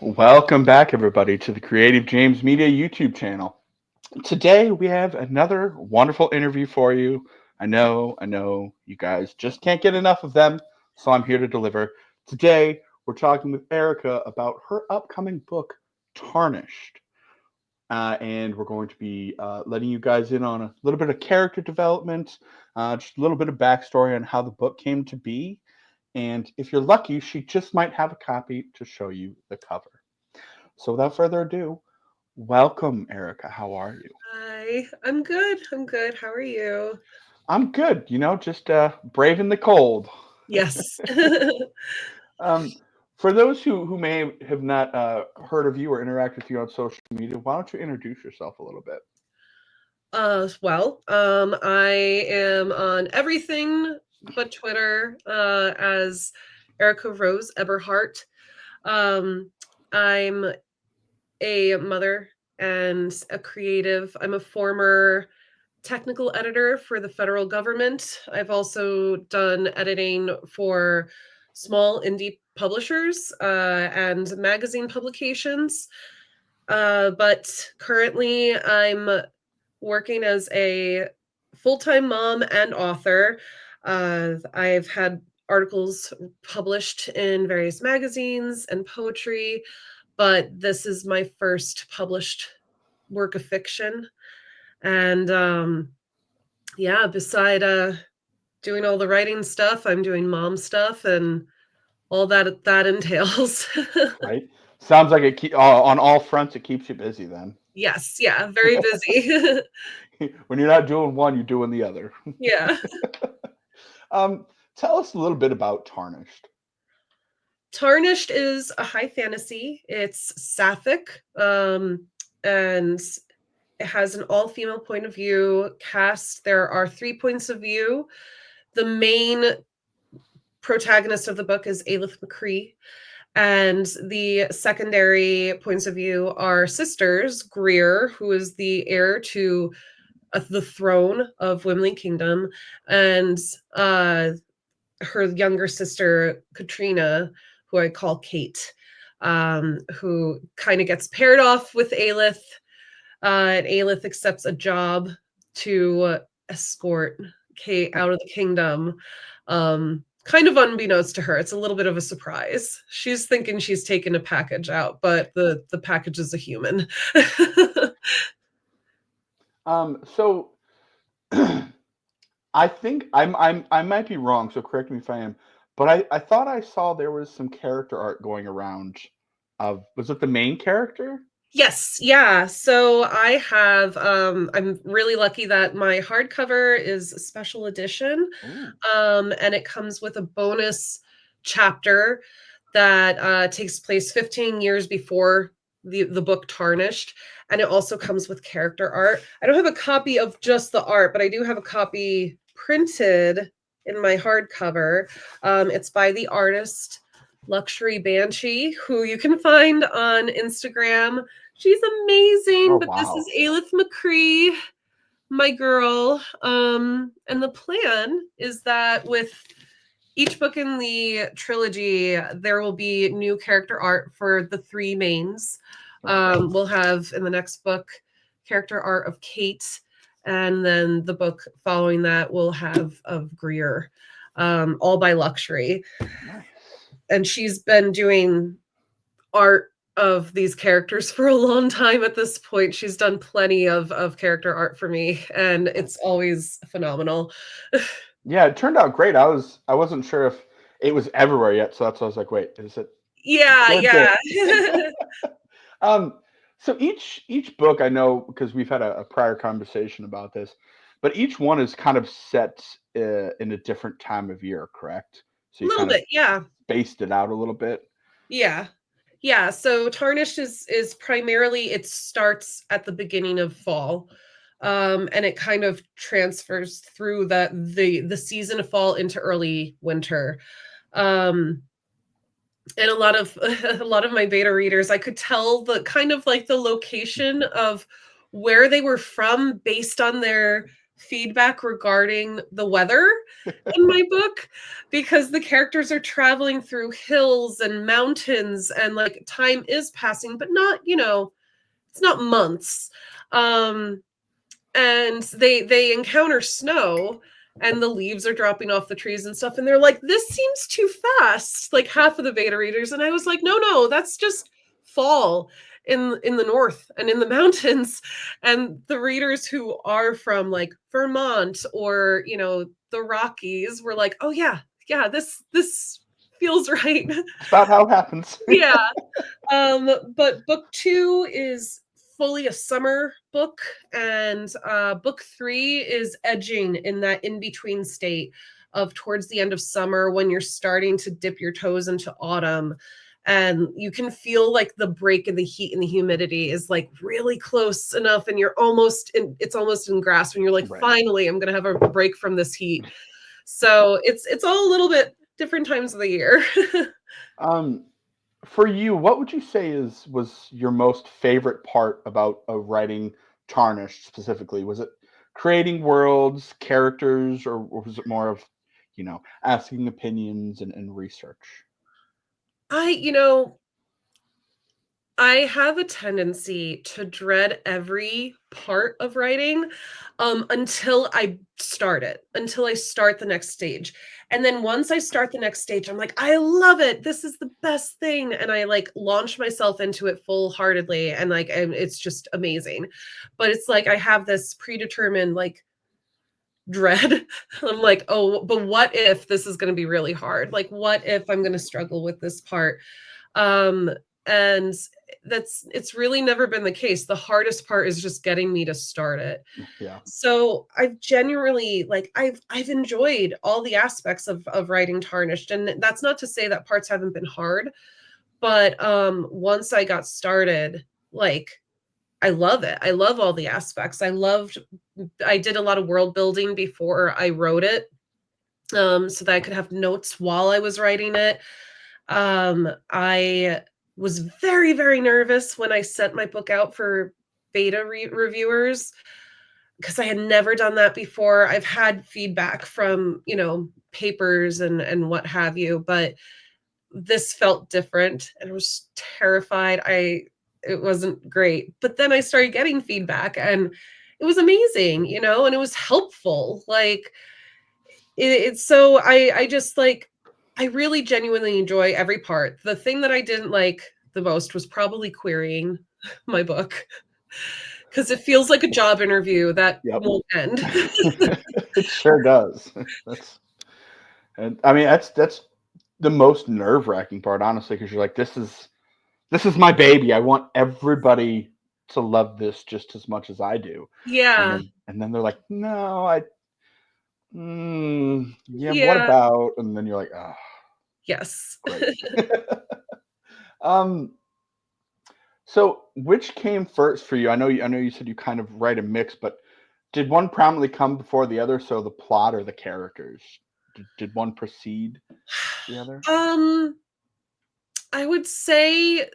Welcome back, everybody, to the Creative James Media YouTube channel. Today, we have another wonderful interview for you. I know, you guys just can't get enough of them, so I'm here to deliver. Today, we're talking with Erica about her upcoming book, Tarnished. And we're going to be letting you guys in on a little bit of character development, just a little bit of backstory on how the book came to be. And if you're lucky, she just might have a copy to show you the cover. So without further ado, welcome, Erica. How are you? Hi, I'm good. I'm good. How are you? I'm good. Just braving the cold. Yes. Um, for those who may have not heard of you or interact with you on social media, why don't you introduce yourself a little bit? I am on everything but Twitter, as Erica Rose Eberhart. Um, I'm a mother and a creative. I'm a former technical editor for the federal government. I've also done editing for small indie publishers and magazine publications. But currently, I'm working as a full time mom and author. I've had articles published in various magazines and poetry, but this is my first published work of fiction. And yeah, beside doing all the writing stuff, I'm doing mom stuff and all that entails. Right? Sounds like on all fronts it keeps you busy. Then, Yes, yeah, very busy. when you're not doing one, you're doing the other. Yeah. Um, Tell us a little bit about Tarnished. Tarnished is a high fantasy. It's sapphic, and it has an all-female point of view cast. There are 3 points of view. The main protagonist of the book is Aelith McCree, and the secondary points of view are sisters. Greer, who is the heir to the throne of Wimley Kingdom, and her younger sister Katrina, who I call Kate, who kind of gets paired off with Aelith, and Aelith accepts a job to escort Kate out of the kingdom. Kind of unbeknownst to her, it's a little bit of a surprise. She's thinking she's taken a package out, but the package is a human. So I think I might be wrong, so correct me if I am. But I thought I saw there was some character art going around. Of Was it the main character? Yes, yeah. So I'm really lucky that my hardcover is a special edition. Ooh, And it comes with a bonus chapter that takes place 15 years before the book Tarnished. And it also comes with character art. I don't have a copy of just the art, but I do have a copy printed in my hardcover. It's by the artist Luxury Banshee, who you can find on Instagram. She's amazing, oh but this is wow. Aelith McCree, my girl. And the plan is that with each book in the trilogy, there will be new character art for the 3 mains. We'll have in the next book character art of Kate, and then the book following that will have of Greer, all by Luxury. Nice. And she's been doing art of these characters for a long time at this point. She's done plenty of character art for me, and it's always phenomenal. Yeah, it turned out great. I wasn't sure if it was everywhere yet, so that's why I was like, wait, is it Yeah, good? Good. yeah. Um, so each book I know because we've had a prior conversation about this, but each one is kind of set in a different time of year, correct? So A you little kind of bit, yeah. spaced it out a little bit. Yeah. Yeah, so Tarnished is primarily it starts at the beginning of fall. And it kind of transfers through the season of fall into early winter. Um and a lot of a lot of my beta readers, I could tell the kind of like the location of where they were from based on their feedback regarding the weather in my book, because the characters are traveling through hills and mountains, and like time is passing, but not, it's not months. And they encounter snow, and the leaves are dropping off the trees and stuff, and they're like, this seems too fast, like half of the beta readers. And I was like, no, that's just fall in the north and in the mountains. And the readers who are from like Vermont or the Rockies were like, oh yeah, this feels right. It's about how it happens. Yeah. But book 2 is fully a summer book, and book 3 is edging in that in-between state of towards the end of summer when you're starting to dip your toes into autumn, and you can feel like the break in the heat and the humidity is like really close enough, and it's almost in grasp, and you're like, Right. finally, I'm gonna have a break from this heat. So it's all a little bit different times of the year. For you, what would you say was your most favorite part about writing Tarnished specifically? Was it creating worlds, characters, or was it more of, asking opinions and research? I I have a tendency to dread every part of writing, until I start it, until I start the next stage. And then once I start the next stage, I'm like, I love it. This is the best thing. And I like launch myself into it full heartedly. And like, it's just amazing. But it's like, I have this predetermined like dread. I'm like, oh, but what if this is going to be really hard? Like, what if I'm going to struggle with this part? Um, and it's really never been the case. The hardest part is just getting me to start it. Yeah. So I've genuinely like I've enjoyed all the aspects of writing Tarnished. And that's not to say that parts haven't been hard, but once I got started, like I love it. I love all the aspects. I did a lot of world building before I wrote it, so that I could have notes while I was writing it. I was very, very nervous when I sent my book out for beta reviewers because I had never done that before. I've had feedback from, papers and what have you, but this felt different and I was terrified. It wasn't great. But then I started getting feedback and it was amazing, and it was helpful. Like it's so I just like I really genuinely enjoy every part. The thing that I didn't like the most was probably querying my book because it feels like a job interview that Yep. won't end. It sure does. And I mean that's the most nerve-wracking part, honestly, because you're like, this is my baby. I want everybody to love this just as much as I do. And Yeah. then they're like, no, yeah, what Yeah. about? And then you're like, oh, Yes. great. um, so which came first for you? I know you said you kind of write a mix, but did one prominently come before the other? So the plot or the characters? Did one precede the other? Um, I would say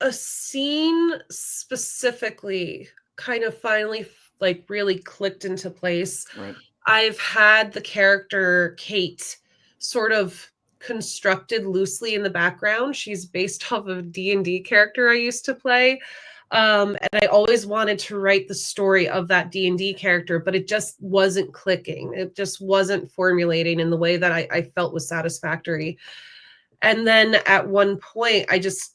a scene specifically kind of finally like really clicked into place. Right. I've had the character Kate sort of constructed loosely in the background. She's based off of a D&D character I used to play. And I always wanted to write the story of that D&D character, but it just wasn't clicking. It just wasn't formulating in the way that I felt was satisfactory. And then at one point, I just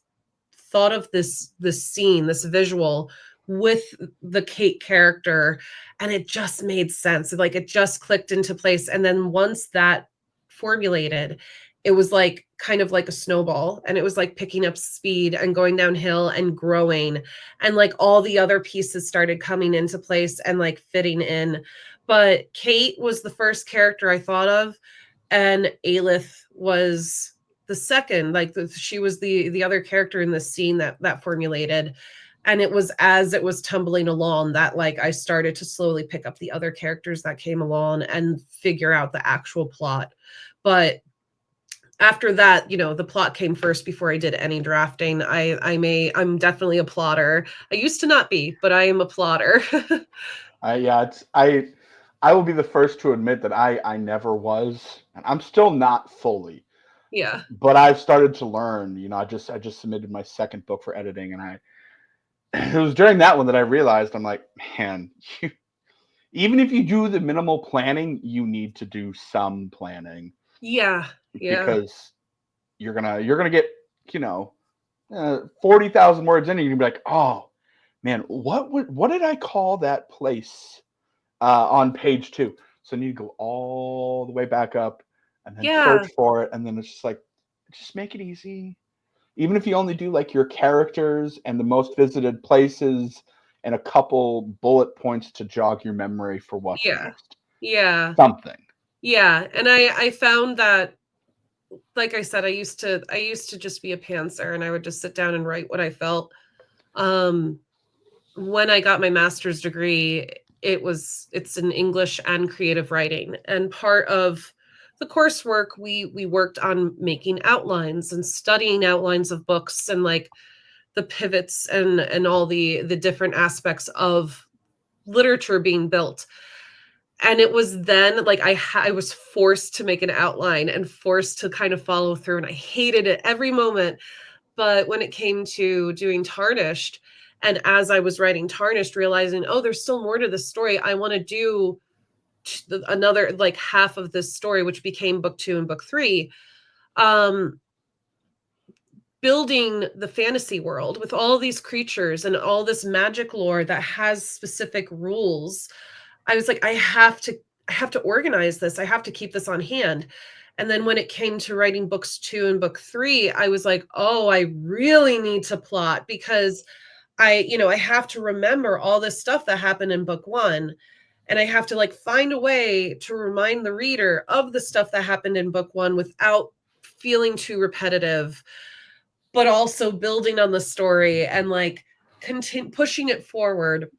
thought of this scene, this visual with the Kate character, and it just made sense. Like it just clicked into place. And then once that formulated, it was like kind of like a snowball, and it was like picking up speed and going downhill and growing, and like all the other pieces started coming into place and like fitting in. But Kate was the first character I thought of, and Aelith was the second. Like she was the other character in the scene that formulated. And it was as it was tumbling along that like I started to slowly pick up the other characters that came along and figure out the actual plot. But after that, the plot came first before I did any drafting. I'm definitely a plotter. I used to not be, but I am a plotter. I will be the first to admit that I never was, and I'm still not fully, Yeah. but I've started to learn. I just submitted my second book for editing, and I it was during that one that I realized I'm like, man, even if you do the minimal planning, you need to do some planning Yeah. Yeah. because you're gonna get, 40,000 words in, and you're gonna be like, oh man, what did I call that place on page two? So you need to go all the way back up and then search Yeah. for it, and then it's just like, just make it easy. Even if you only do like your characters and the most visited places and a couple bullet points to jog your memory for what's Yeah. next. Yeah. Something. Yeah. And I found that, like I said, I used to just be a pantser, and I would just sit down and write what I felt. Um when I got my master's degree, it's in English and creative writing. And part of the coursework, we worked on making outlines and studying outlines of books, and like the pivots and all the different aspects of literature being built. And it was then like I was forced to make an outline and forced to kind of follow through, and I hated it every moment. But when it came to doing Tarnished, and as I was writing Tarnished, realizing, oh, there's still more to this story. I want to do another like half of this story, which became book 2 and book 3. Um, Building the fantasy world with all these creatures and all this magic lore that has specific rules. I was like, I have to organize this. I have to keep this on hand. And then when it came to writing books 2 and book 3, I was like, oh, I really need to plot, because I have to remember all this stuff that happened in book 1, and I have to like find a way to remind the reader of the stuff that happened in book 1 without feeling too repetitive, but also building on the story and like pushing it forward.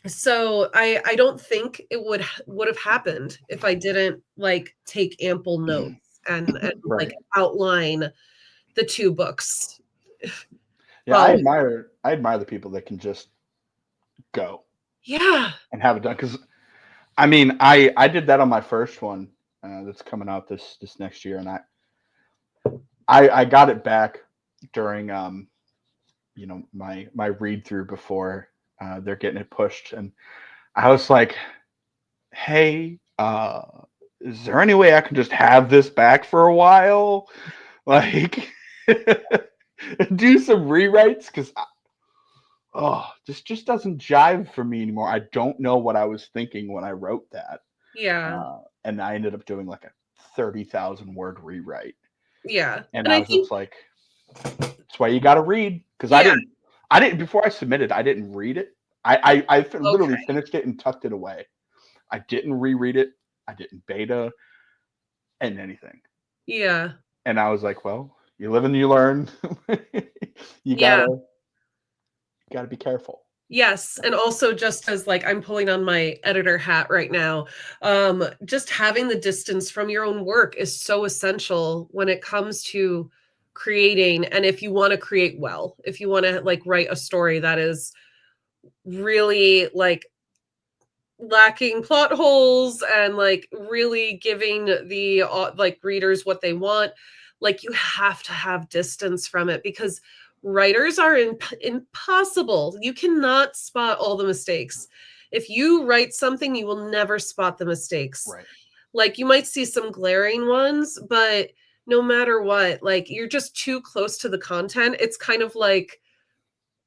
So I don't think it would have happened if I didn't like take ample notes and like Right. outline the 2 books. Yeah, I Well, admire I admire the people that can just go yeah, and have it done. Because I mean, I did that on my first one that's coming out this next year, and I got it back during my read through before they're getting it pushed, and I was like, hey, is there any way I can just have this back for a while, like do some rewrites? Because this just doesn't jive for me anymore. I don't know what I was thinking when I wrote that, yeah, and I ended up doing like a 30,000 word rewrite, yeah. and And I I was think, just like, that's why you got to read, because yeah, I didn't before I submitted. I didn't read it. Literally okay, finished it and tucked it away. I didn't reread it. I didn't beta and anything. yeah, And I was like, well, you live and you learn. you yeah. gotta be careful. Yes, and also just as like I'm pulling on my editor hat right now, just having the distance from your own work is so essential when it comes to creating. And if you want to create well, if you want to like write a story that is really like lacking plot holes and like really giving the like readers what they want, like you have to have distance from it, because writers are impossible. You cannot spot all the mistakes. If you write something, you will never spot the mistakes. Right. Like you might see some glaring ones, but no matter what, like you're just too close to the content. It's kind of like,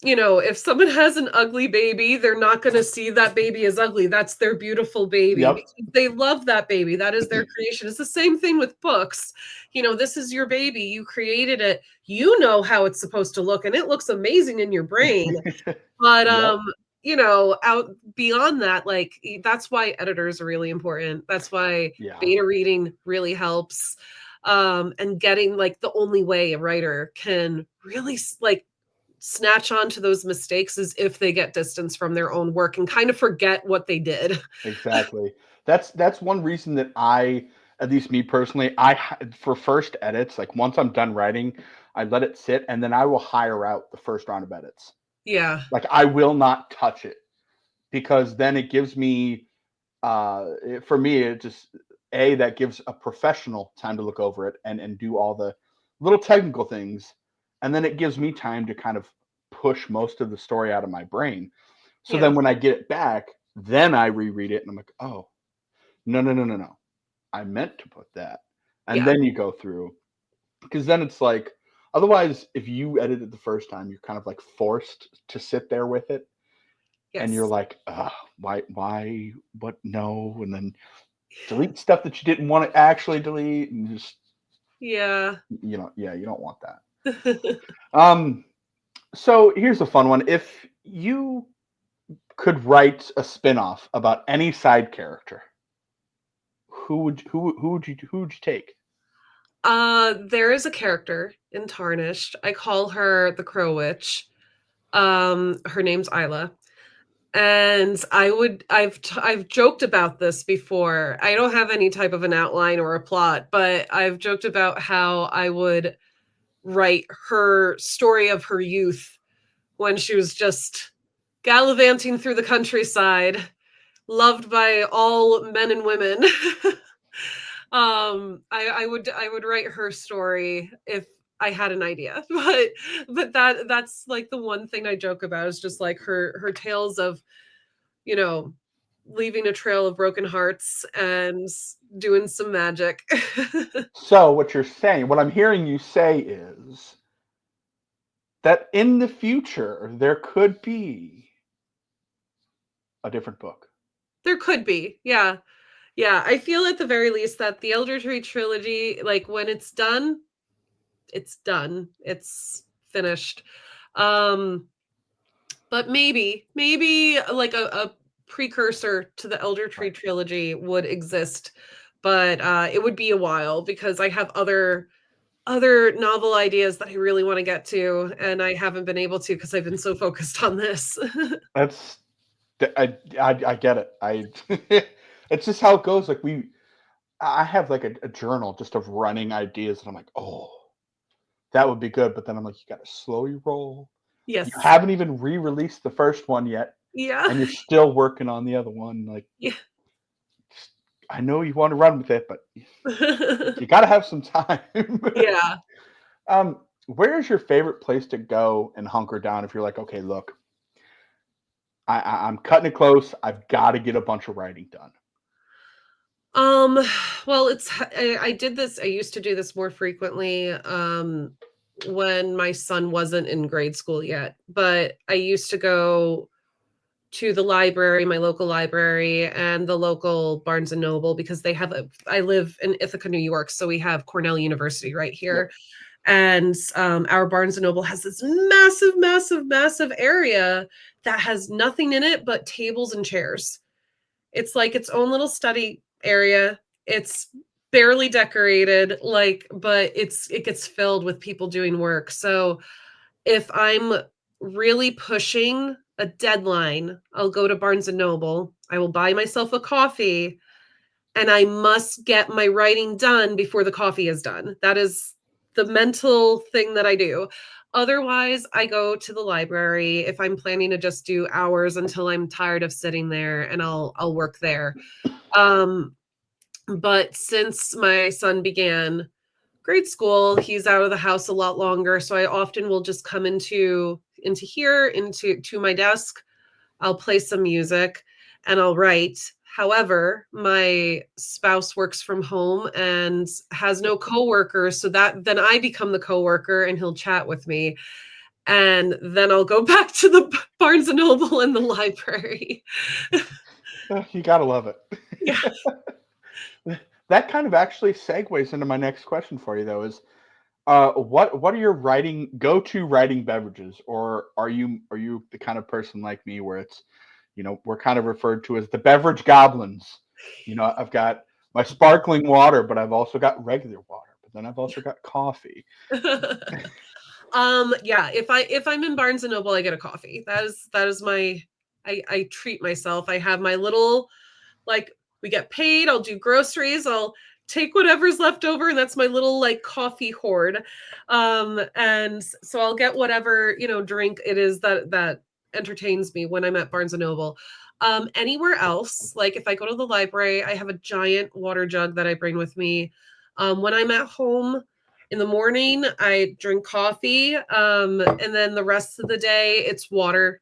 if someone has an ugly baby, they're not going to see that baby as ugly. That's their beautiful baby Yep. because they love that baby. That is their creation. It's the same thing with books. This is your baby. You created it. You know how it's supposed to look, and it looks amazing in your brain. But Yep. out beyond that, like that's why editors are really important. That's why Yeah. beta reading really helps. And getting like the only way a writer can really like snatch onto those mistakes is if they get distance from their own work and kind of forget what they did. Exactly. That's one reason that at least me personally, for first edits, like once I'm done writing, I let it sit, and then I will hire out the first round of edits. Yeah. Like I will not touch it because then it gives me for me it just that gives a professional time to look over it and do all the little technical things, and then it gives me time to kind of push most of the story out of my brain. So Yeah. then when I get it back, then I reread it and I'm like, oh, no, no, no, no, no. I meant to put that. And Yeah. then you go through, because then it's like, otherwise, if you edit it the first time, you're kind of like forced to sit there with it. And you're Yes. like, what, no. And then delete stuff that you didn't want to actually delete. And just, Yeah. yeah, you don't want that. Um, so here's a fun one. If you could write a spin-off about any side character, who would you take? There is a character in Tarnished. I call her the Crow Witch. Her name's Isla. And I've joked about this before. I don't have any type of an outline or a plot, but I've joked about how I would write her story of her youth when she was just gallivanting through the countryside, loved by all men and women. I would write her story if I had an idea, but that's like the one thing I joke about is just like her tales of, you know, leaving a trail of broken hearts and doing some magic. So what I'm hearing you say is that in the future there could be a different book. There could be, yeah. Yeah, I feel at the very least that the Elder Tree trilogy, like when it's done, it's done. It's finished. Um, but maybe like a precursor to the Elder Tree Right. trilogy would exist, but it would be a while because I have other novel ideas that I really want to get to, and I haven't been able to because I've been so focused on this. That's I get it. It's just how it goes. Like I have like a journal just of running ideas, and I'm like, oh, that would be good. But then I'm like, you got to slowly roll. You Yes. haven't even re-released the first one yet, Yeah. and you're still working on the other one. Like, Yeah. I know you want to run with it, but you got to have some time. Yeah. Where is your favorite place to go and hunker down if you're like, okay, look, I'm cutting it close. I've got to get a bunch of writing done. Um, well, I did this. I used to do this more frequently when my son wasn't in grade school yet, but I used to go to the library, my local library, and the local Barnes and Noble because they have I live in Ithaca, New York, so we have Cornell University right Yep. here. And our Barnes and Noble has this massive, massive, massive area that has nothing in it but tables and chairs. It's like its own little study area. It's barely decorated, like, but it gets filled with people doing work. So if I'm really pushing a deadline, I'll go to Barnes and Noble. I will buy myself a coffee and I must get my writing done before the coffee is done. That is the mental thing that I do. Otherwise, I go to the library if I'm planning to just do hours until I'm tired of sitting there and I'll work there. Um, but since my son began grade school, he's out of the house a lot longer, so I often will just come into here into to my desk. I'll play some music and I'll write. However, my spouse works from home and has no coworkers, so that then I become the coworker and he'll chat with me. And then I'll go back to the Barnes and Noble and the library. You gotta love it. Yeah. That kind of actually segues into my next question for you, though. Is what are your go-to writing beverages, or are you the kind of person like me where it's, we're kind of referred to as the beverage goblins. I've got my sparkling water, but I've also got regular water, but then I've also got coffee. Yeah, if I'm in Barnes and Noble, I get a coffee. That is my I treat myself. I have my little, like, we get paid, I'll do groceries, I'll take whatever's left over, and that's my little like coffee hoard. And so I'll get whatever, drink it is that entertains me when I'm at Barnes and Noble. Anywhere else, like if I go to the library, I have a giant water jug that I bring with me. When I'm at home in the morning, I drink coffee. And then the rest of the day, it's water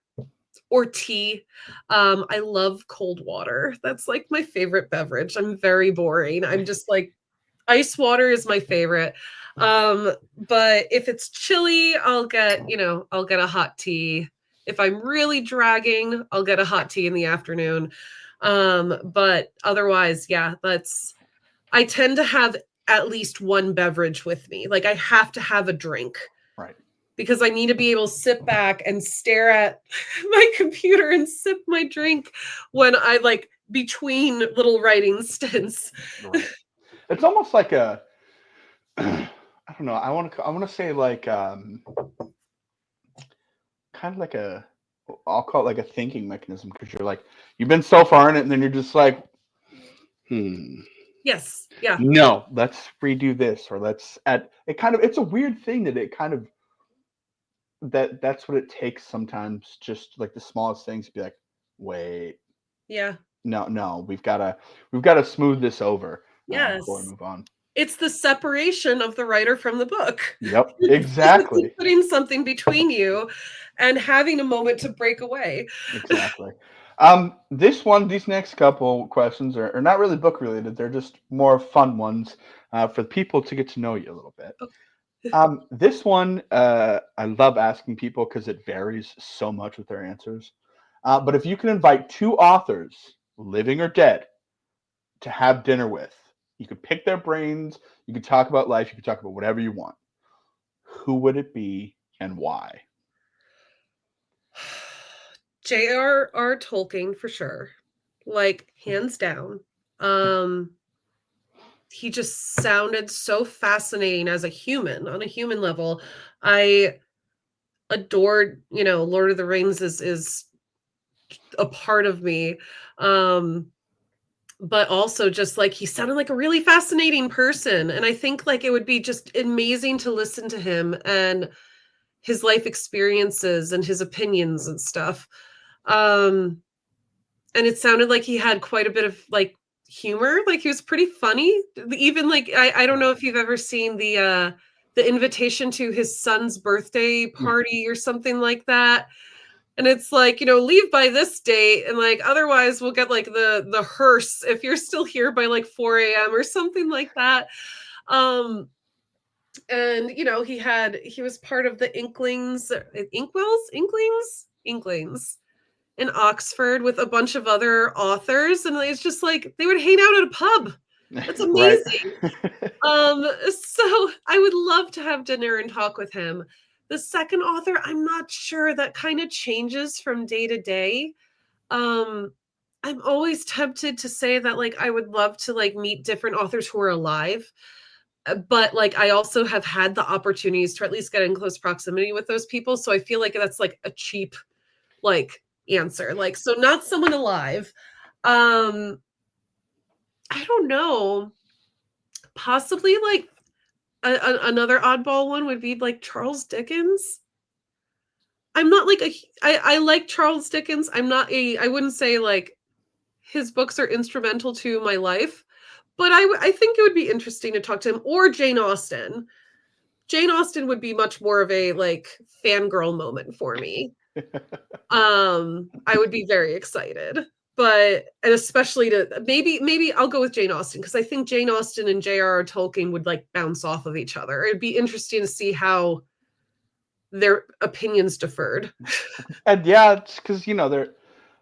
or tea. I love cold water. That's like my favorite beverage. I'm very boring. I'm just like, ice water is my favorite. But if it's chilly, I'll get a hot tea. If I'm really dragging, I'll get a hot tea in the afternoon. But otherwise, yeah, I tend to have at least one beverage with me. Like I have to have a drink. Right. Because I need to be able to sit back and stare at my computer and sip my drink when I like between little writing stints. Right. It's almost like a I don't know. I want to say like kind of like a I'll call it like a thinking mechanism because you're like you've been so far in it and then you're just like Yes. Yeah. no, let's redo this or let's add it kind of it's a weird thing that it kind of that's what it takes sometimes just like the smallest things to be like wait Yeah. no we've got to smooth this over before we Yes. move on. It's the separation of the writer from the book. Yep, It's physically exactly. putting something between you and having a moment to break away. Exactly. These next couple questions are not really book related. They're just more fun ones for people to get to know you a little bit. This one, I love asking people because it varies so much with their answers. But if you can invite two authors, living or dead, to have dinner with, you could pick their brains, you could talk about life, you could talk about whatever you want. Who would it be and why? J.R.R. Tolkien for sure. Like hands down. Um he just sounded so fascinating as a human on a human level. I adored, Lord of the Rings is a part of me. Um but also just like he sounded like a really fascinating person, and I think like it would be just amazing to listen to him and his life experiences and his opinions and stuff. Um and it sounded like he had quite a bit of like humor, like he was pretty funny. Even like I don't know if you've ever seen the invitation to his son's birthday party or something like that, and it's like, leave by this date, and like otherwise we'll get like the hearse if you're still here by like 4 a.m or something like that. um and he was part of the Inklings in Oxford with a bunch of other authors, and it's just like they would hang out at a pub. That's Right. amazing. So I would love to have dinner and talk with him. The second author, I'm not sure. That kind of changes from day to day. Um, I'm always tempted to say that like I would love to like meet different authors who are alive. But like I also have had the opportunities to at least get in close proximity with those people. So I feel like that's like a cheap like answer. Like, so not someone alive. Um, I don't know. Possibly like another oddball one would be like Charles Dickens. I'm not like I like Charles Dickens. I wouldn't say like his books are instrumental to my life, but I think it would be interesting to talk to him, or Jane Austen. Jane Austen would be much more of a like fangirl moment for me. I would be very excited. And especially to maybe I'll go with Jane Austen because I think Jane Austen and J.R.R. Tolkien would like bounce off of each other. It'd be interesting to see how their opinions differed. And yeah, it's because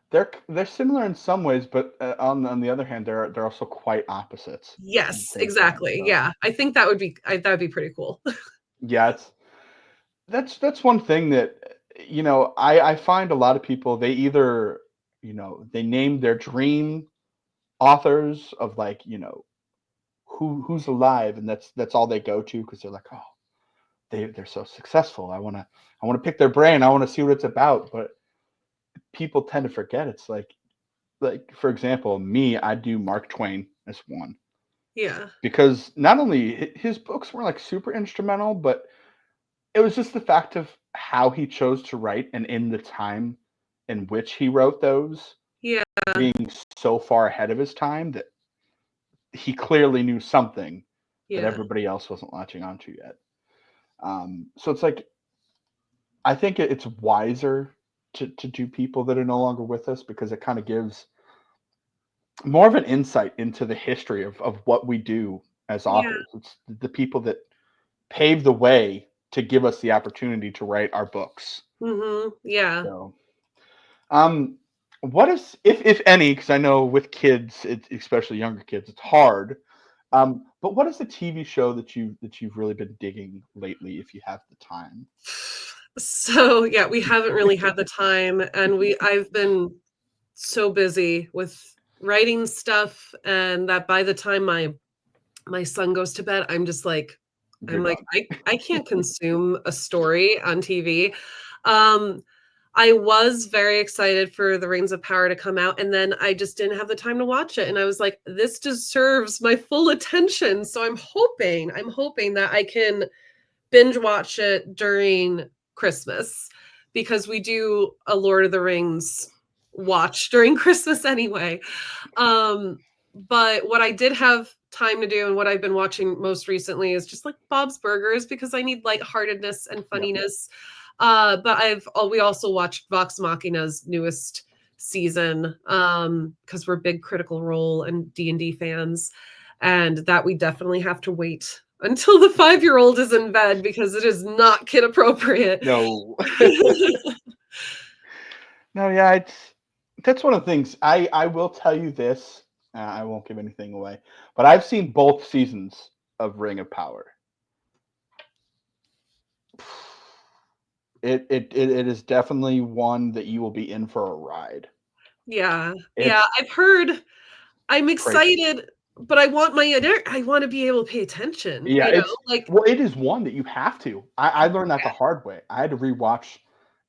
they're similar in some ways, but on the other hand, they're also quite opposites at the Yes, same time. exactly. So Yeah, I think that would be pretty cool. yeah, that's one thing that I find a lot of people they either they name their dream authors of like who's alive and that's all they go to because they're like oh they're so successful I want to pick their brain I want to see what it's about but people tend to forget it's like for example me I do Mark Twain as one Yeah. because not only his books were like super instrumental but it was just the fact of how he chose to write and in the time in which he wrote those Yeah. being so far ahead of his time that he clearly knew something that Yeah. everybody else wasn't latching onto yet. So it's like I think it's wiser to do people that are no longer with us because it kind of gives more of an insight into the history of what we do as Yeah. authors. It's the people that paved the way to give us the opportunity to write our books. Yeah. So, um, what is, if any, because I know with kids, especially younger kids, it's hard. But what is the TV show that you've really been digging lately, if you have the time? So, yeah, we haven't really had the time, and I've been so busy with writing stuff, and that by the time my son goes to bed, You're I'm like, done. I can't consume a story on TV. Um, I was very excited for The Rings of Power to come out, and then I just didn't have the time to watch it. And I was like, this deserves my full attention. So I'm hoping that I can binge watch it during Christmas because we do a Lord of the Rings watch during Christmas anyway. Um, but what I did have time to do and what I've been watching most recently is just like Bob's Burgers because I need lightheartedness and Yep. funniness. But we also watched Vox Machina's newest season because we're big Critical Role and D&D fans, and that we definitely have to wait until the 5-year-old is in bed because it is not kid appropriate. No. No, yeah, that's one of the things. I will tell you this. I won't give anything away, but I've seen both seasons of Ring of Power. It is definitely one that you will be in for a ride. Yeah, yeah, It's I've heard. I'm crazy. excited, but I want to be able to pay attention, Yeah, it's like well, it is one that you have to. I learned that the hard way. I had to rewatch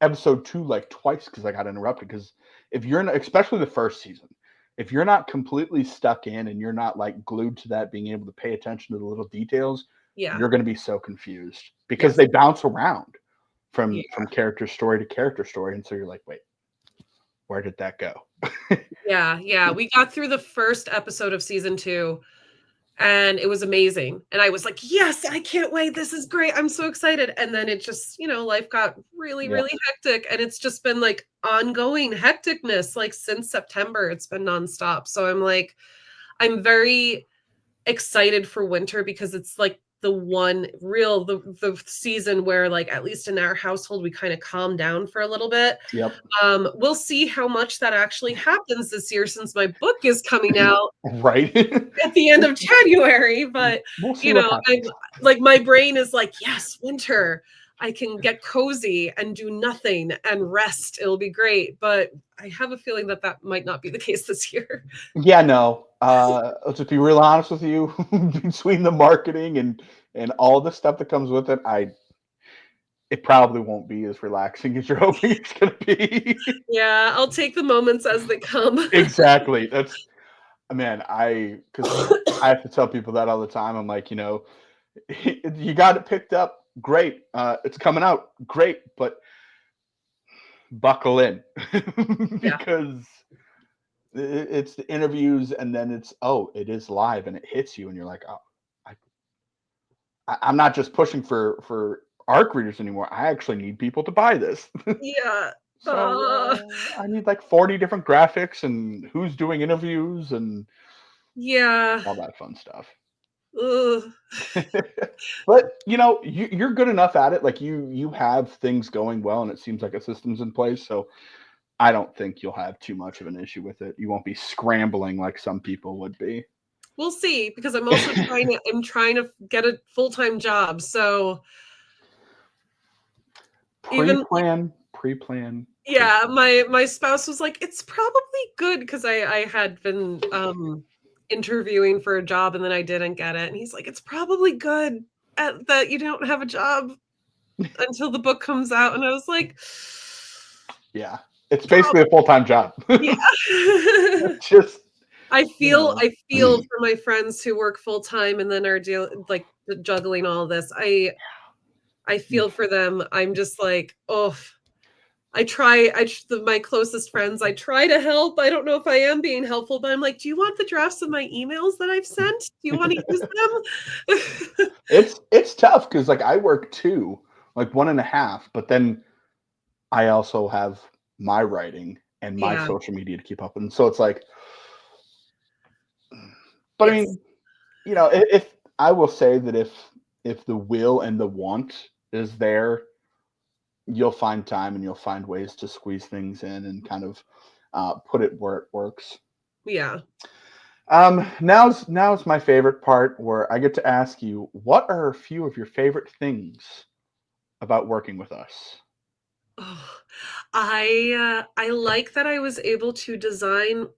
episode 2 like twice because I got interrupted. Because if you're not, especially the first season, if you're not completely stuck in and you're not like glued to that, being able to pay attention to the little details, yeah, you're going to be so confused because yes. they bounce around Yeah, from character story to character story, and so you're like, wait, where did that go? yeah, yeah, we got through the first episode of season 2, and it was amazing, and I was like, "Yes, I can't wait, this is great, I'm so excited," and then it just, life got really, Yeah, really hectic, and it's just been, like, ongoing hecticness, like, since September, it's been nonstop, so I'm very excited for winter because it's like the season where like at least in our household we kind of calm down for a little bit. yep, We'll see how much that actually happens this year since my book is coming out right. at the end of January, but We'll see what I'm happens. like my brain is like, yes, winter. I can get cozy and do nothing and rest. It'll be great, but I have a feeling that that might not be the case this year. Yeah, no. I'll just be real honest with you. Between the marketing and all the stuff that comes with it, it probably won't be as relaxing as you're hoping it's gonna be. Yeah, I'll take the moments as they come. Exactly. That's man, because I have to tell people that all the time. I'm like, you got it picked up, great. It's coming out, great, but buckle in Yeah. because it's the interviews and then it is live and it hits you and you're like, oh, I'm not just pushing for ARC readers anymore. I actually need people to buy this. Yeah. So I need like 40 different graphics and who's doing interviews and Yeah. all that fun stuff. Ugh. But you're good enough at it. Like you have things going well, and it seems like a system's in place. So I don't think you'll have too much of an issue with it. You won't be scrambling like some people would be. We'll see because I'm trying to get a full-time job. So even Pre-plan, pre-plan, yeah, pre-plan. my spouse was like, "It's probably good," because I had been interviewing for a job and then I didn't get it. And he's like, "It's probably good that you don't have a job until the book comes out." And I was like, Yeah, it's basically "Probably, a full-time job. yeah." Just I you feel know, I feel for my friends who work full time and then are juggling all this. I feel for them. I'm just like, oh, my closest friends, I try to help. I don't know if I am being helpful, but I'm like, do you want the drafts of my emails that I've sent? Do you want to use them? It's tough because like I work two, like 1.5, but then I also have my writing and my Yeah. social media to keep up with. And so it's like, but I Yes. mean, if I will say that if the will and the want is there, you'll find time and you'll find ways to squeeze things in and kind of put it where it works. Yeah. Now's my favorite part where I get to ask you, what are a few of your favorite things about working with us? Oh, I like that I was able to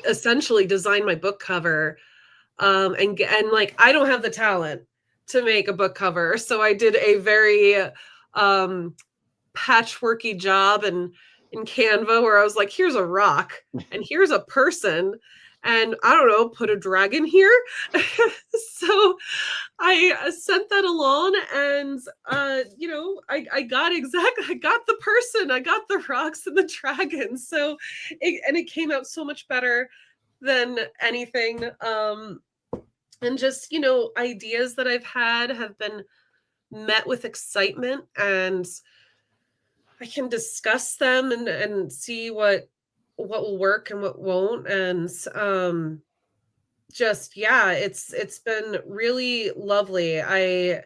essentially design my book cover, and like I don't have the talent to make a book cover, so I did a very um patchworky job in Canva where I was like, here's a rock and here's a person, and I don't know, put a dragon here. So I sent that along, and I got the person, I got the rocks and the dragons. So it came out so much better than anything. And just, ideas that I've had have been met with excitement, and I can discuss them and see what will work and what won't. And just yeah, it's been really lovely. I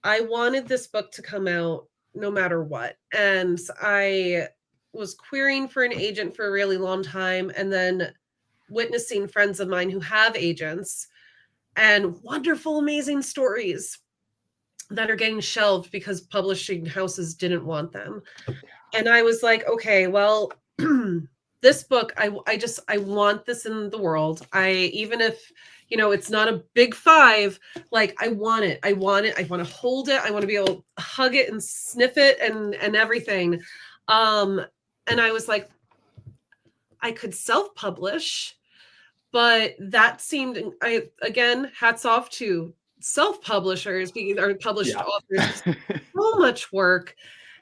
wanted this book to come out no matter what. And I was querying for an agent for a really long time, and then witnessing friends of mine who have agents and wonderful, amazing stories that are getting shelved because publishing houses didn't want them. And I was like, okay, well, this book, I want this in the world. Even if, it's not a big five, like I want it. I want it. I want to hold it. I want to be able to hug it and sniff it and everything. Um, and I was like, I could self-publish, but that seemed, again, hats off to self-publishers or published Yeah. authors, because so much work.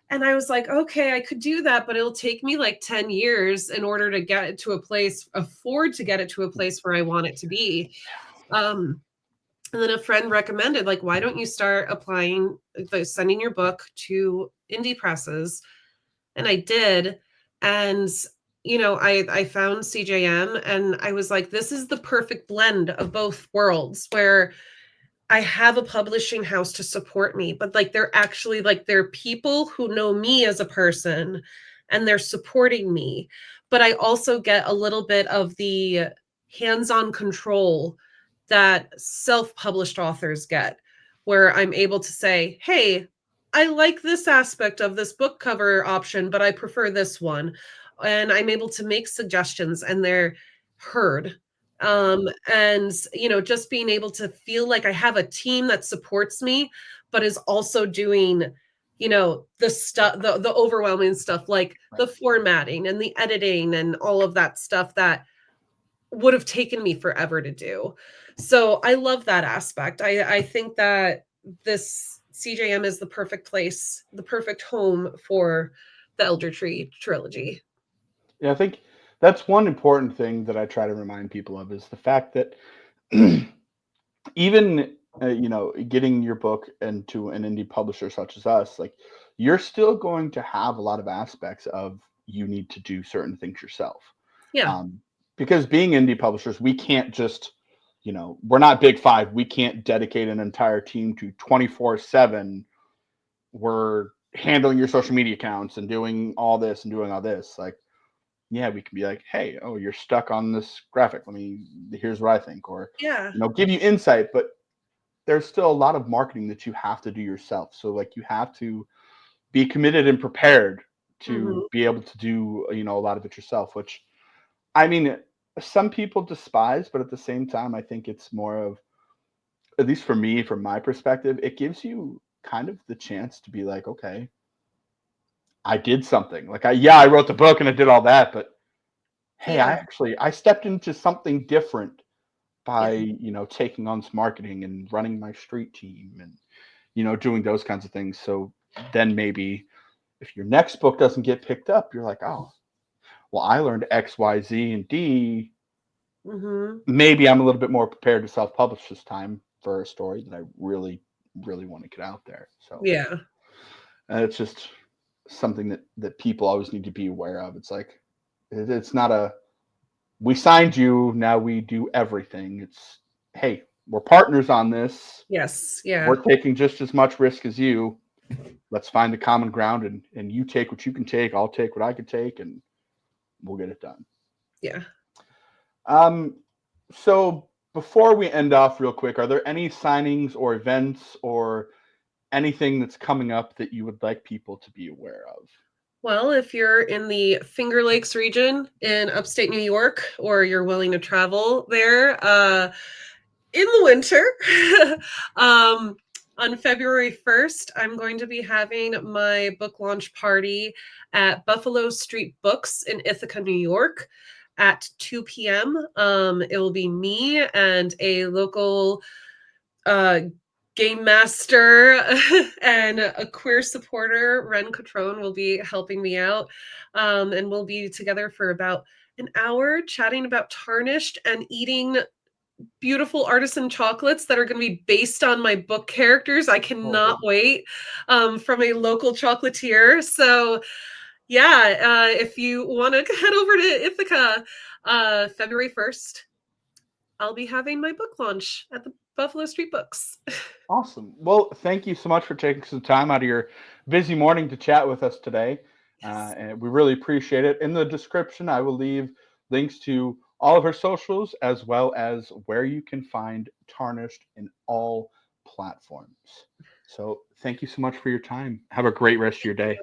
And I was like, okay, I could do that, but it'll take me like 10 years in order to get it to afford to get it to a place where I want it to be. Um, and then a friend recommended, like, why don't you start sending your book to indie presses? And I did. And, I found CJM, and I was like, this is the perfect blend of both worlds, where I have a publishing house to support me, but like they're people who know me as a person, and they're supporting me. But I also get a little bit of the hands-on control that self-published authors get, where I'm able to say, hey, I like this aspect of this book cover option, but I prefer this one. And I'm able to make suggestions, and they're heard. And just being able to feel like I have a team that supports me, but is also doing, the stuff, the overwhelming stuff, like the formatting and the editing and all of that stuff that would have taken me forever to do. So I love that aspect. I think that this CJM is the perfect place, the perfect home for the Elder Tree trilogy. Yeah, I think that's one important thing that I try to remind people of is the fact that even getting your book into an indie publisher such as us, like you're still going to have a lot of aspects of you need to do certain things yourself. Yeah. Um, because being indie publishers, we can't just, we're not big five. We can't dedicate an entire team to 24/7. We're handling your social media accounts and doing all this and doing all this. Like, yeah, we can be like, hey, oh, you're stuck on this graphic. Here's what I think, or, Yeah. give you insight, but there's still a lot of marketing that you have to do yourself. So like you have to be committed and prepared to Hmm. be able to do, a lot of it yourself, which I mean, some people despise, but at the same time, I think it's more of, at least for me, from my perspective, it gives you kind of the chance to be like, okay, I did something. Like I wrote the book and I did all that, but hey, Yeah. I stepped into something different by, Yeah. taking on some marketing and running my street team and, doing those kinds of things. So then maybe if your next book doesn't get picked up, you're like, oh, well, I learned X, Y, Z, and D. Mm-hmm. Maybe I'm a little bit more prepared to self-publish this time for a story that I really, really want to get out there. So Yeah. it's just something that people always need to be aware of. It's like it's not a we signed you, now we do everything. It's hey, we're partners on this. Yes. Yeah. We're taking just as much risk as you. Let's find the common ground, and you take what you can take, I'll take what I can take, and we'll get it done. Yeah. Um, so before we end off real quick, are there any signings or events or anything that's coming up that you would like people to be aware of? Well, if you're in the Finger Lakes region in upstate New York, or you're willing to travel there in the winter, um, on February 1st, I'm going to be having my book launch party at Buffalo Street Books in Ithaca, New York at 2 p.m. It will be me and a local uh, game master and a queer supporter. Ren Catrone will be helping me out. And we'll be together for about an hour chatting about Tarnished and eating beautiful artisan chocolates that are going to be based on my book characters. I cannot wait, from a local chocolatier. So, yeah, if you want to head over to Ithaca, February 1st, I'll be having my book launch at the Buffalo Street Books. Awesome. Well, thank you so much for taking some time out of your busy morning to chat with us today. Yes. And we really appreciate it. In the description, I will leave links to all of her socials as well as where you can find Tarnished in all platforms. So thank you so much for your time. Have a great rest of your day.